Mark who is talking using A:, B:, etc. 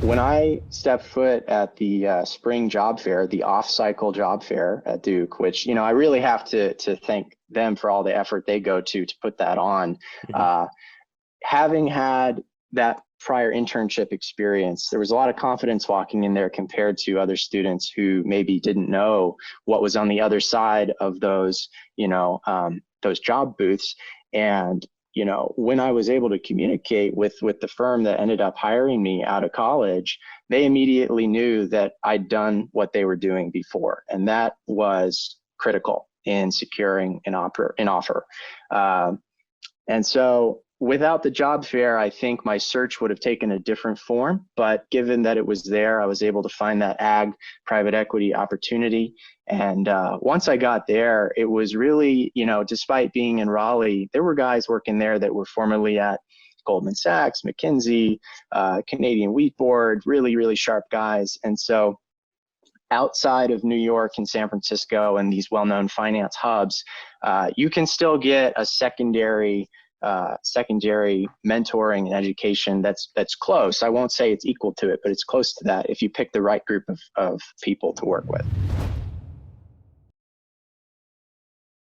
A: When I stepped foot at the spring job fair, the off-cycle job fair at Duke, which, I really have to thank them for all the effort they go to put that on.
B: Mhm.
A: Uh, Having had that prior internship experience, there was a lot of confidence walking in there compared to other students who maybe didn't know what was on the other side of those job booths. And when I was able to communicate with the firm that ended up hiring me out of college, they immediately knew that I'd done what they were doing before, and that was critical in securing an offer. And so without the job fair, I think my search would have taken a different form. But given that it was there, I was able to find that ag private equity opportunity. And once I got there, it was really, despite being in Raleigh, there were guys working there that were formerly at Goldman Sachs, McKinsey, Canadian Wheat Board, really, really sharp guys. And so outside of New York and San Francisco and these well-known finance hubs, you can still get a secondary mentoring and education that's close. I won't say it's equal to it, but it's close to that if you pick the right group of people to work with.